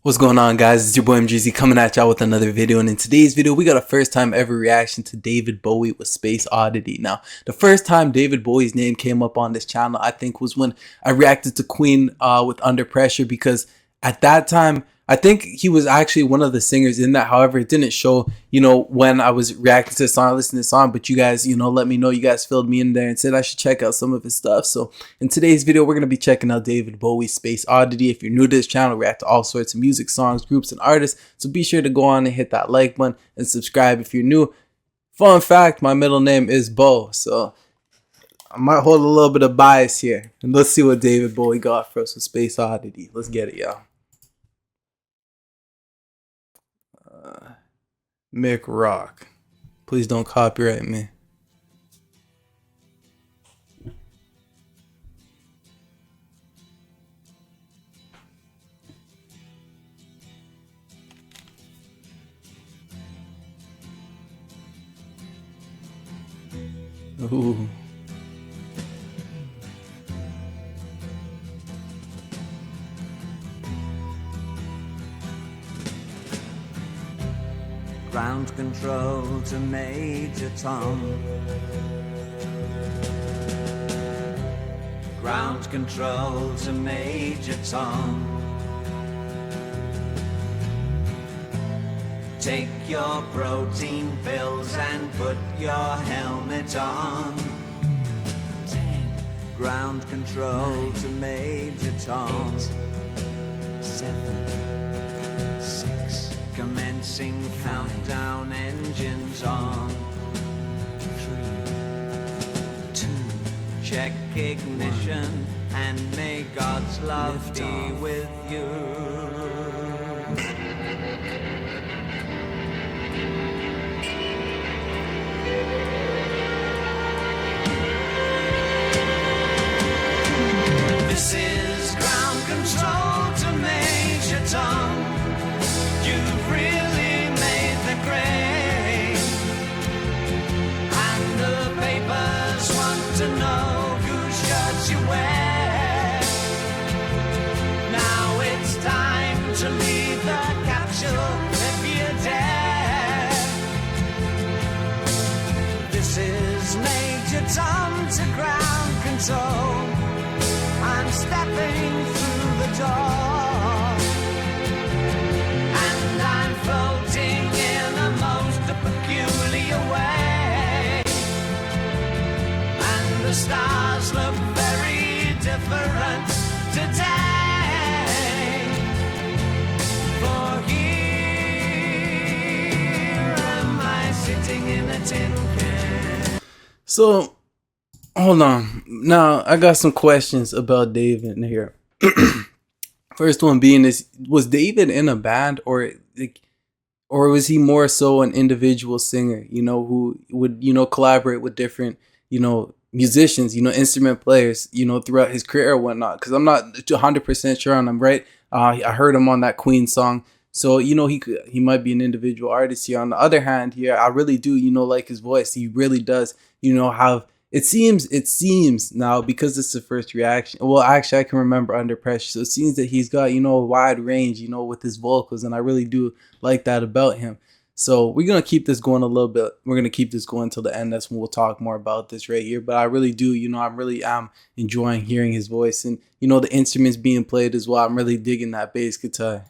What's going on, guys? It's your boy MGZ coming at y'all with another video, and in today's video we got a first time ever reaction to David Bowie with Space Oddity. Now, the first time David Bowie's name came up on this channel, I think, was when I reacted to Queen with Under Pressure, because at that time I think he was actually one of the singers in that. However, it didn't show, when I was reacting to the song, listening to the song, but you guys, let me know. You guys filled me in there and said I should check out some of his stuff. So in today's video, we're going to be checking out David Bowie's Space Oddity. If you're new to this channel, we react to all sorts of music, songs, groups, and artists. So be sure to go on and hit that like button and subscribe if you're new. Fun fact, my middle name is Bo, so I might hold a little bit of bias here. And let's see what David Bowie got for us with Space Oddity. Let's get it, y'all. Mick Rock. Please don't copyright me. Ooh. Ground control to Major Tom. Ground control to Major Tom. Take your protein pills and put your helmet on. 10. Ground control 9, to Major Tom. 8, 7, 6. Commencing countdown, engines on. 3, 2. Check ignition, and may God's love be with you. This is ground control to Major Tom. You've really made the grade, and the papers want to know whose shirts you wear. Now it's time to leave the capsule if you dare. This is Major Tom to ground control. I'm stepping through the door, and I'm floating in a most peculiar way, and the stars look very different today, for here am I sitting in a tin can. So hold on. Now, I got some questions about David in here. First one being is, was David in a band, or was he more so an individual singer, who would, collaborate with different, musicians, instrument players, throughout his career or whatnot? Because I'm not 100% sure on him, right? I heard him on that Queen song. So, he might be an individual artist here. On the other hand here, I really do, like his voice. He really does, have... It seems now, because it's the first reaction. Well, actually, I can remember Under Pressure. So it seems that he's got, a wide range, with his vocals. And I really do like that about him. So we're going to keep this going a little bit. We're going to keep this going till the end. That's when we'll talk more about this right here. But I really do, I really am enjoying hearing his voice. And, the instruments being played as well. I'm really digging that bass guitar.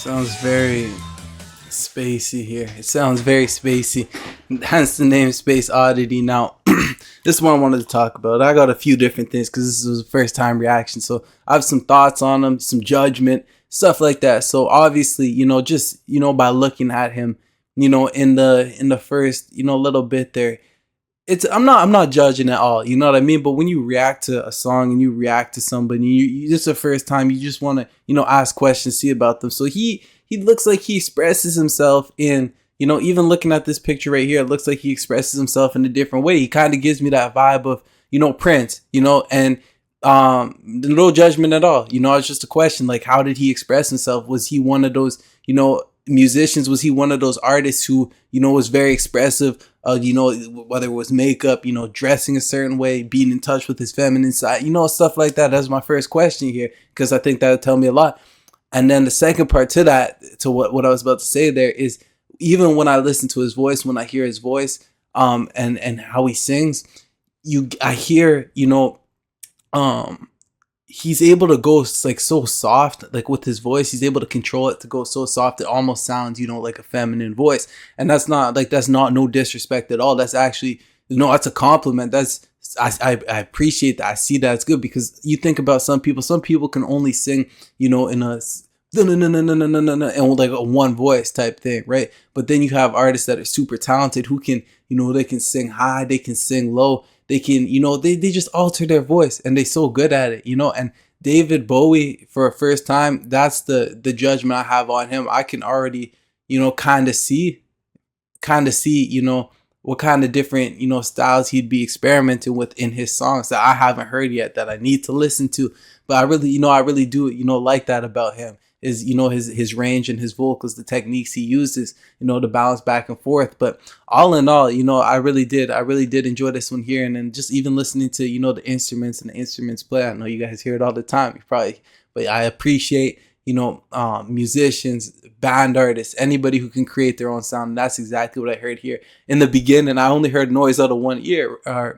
Sounds very spacey here. It sounds very spacey. Hence the name Space Oddity. Now, this is what I wanted to talk about. I got a few different things because this was a first time reaction. So I have some thoughts on them, some judgment, stuff like that. So obviously, just by looking at him, in the first, little bit there, it's I'm not judging at all, you know what I mean? But when you react to a song and you react to somebody, you just the first time, you just want to ask questions, see about them. So he looks like he expresses himself in, even looking at this picture right here, it looks like he expresses himself in a different way. He kind of gives me that vibe of Prince, and no judgment at all. It's just a question, like, how did he express himself? Was he one of those musicians? Was he one of those artists who was very expressive, whether it was makeup, dressing a certain way, being in touch with his feminine side, stuff like that? That's my first question here, because I think that'll tell me a lot. And then the second part to that, to what I was about to say there, is even when I listen to his voice, when I hear his voice, and how he sings, I hear, he's able to go like so soft, like with his voice, he's able to control it to go so soft it almost sounds, like a feminine voice. And that's not no disrespect at all. That's actually, that's a compliment. I appreciate that. I see that it's good, because you think about some people can only sing, in a and like a one voice type thing, right? But then you have artists that are super talented who can, they can sing high, they can sing low, they can, they just alter their voice, and they're so good at it, and David Bowie, for a first time, that's the judgment I have on him. I can already, kind of see, what kind of different, styles he'd be experimenting with in his songs that I haven't heard yet, that I need to listen to. But I really do, like that about him, is, his range and his vocals, the techniques he uses, to balance back and forth. But all in all, I really did enjoy this one here. And then just even listening to, the instruments and the instruments play. I know you guys hear it all the time, but I appreciate, musicians, band artists, anybody who can create their own sound. And that's exactly what I heard here. In the beginning, I only heard noise out of one ear. I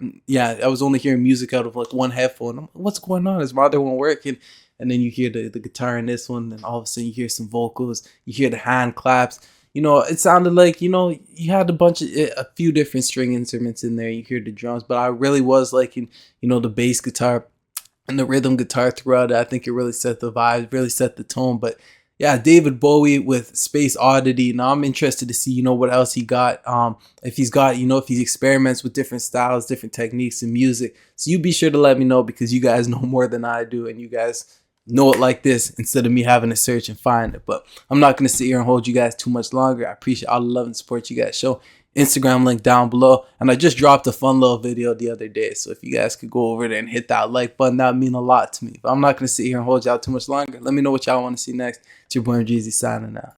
was only hearing music out of like one headphone. I'm like, what's going on? Is my other one working? And then you hear the guitar in this one, and all of a sudden you hear some vocals, you hear the hand claps. It sounded like, you had a few different string instruments in there. You hear the drums, but I really was liking, the bass guitar and the rhythm guitar throughout it. I think it really set the vibe, really set the tone. But yeah, David Bowie with Space Oddity. Now I'm interested to see, what else he got. If he's got, if he experiments with different styles, different techniques in music. So you be sure to let me know, because you guys know more than I do, and you guys know it like this instead of me having to search and find it. But I'm not going to sit here and hold you guys too much longer. I appreciate all the love and support you guys show. Instagram link down below, and I just dropped a fun little video the other day, so if you guys could go over there and hit that like button, that would mean a lot to me. But I'm not going to sit here and hold y'all too much longer. Let me know what y'all want to see next. It's your boy Jeezy signing out.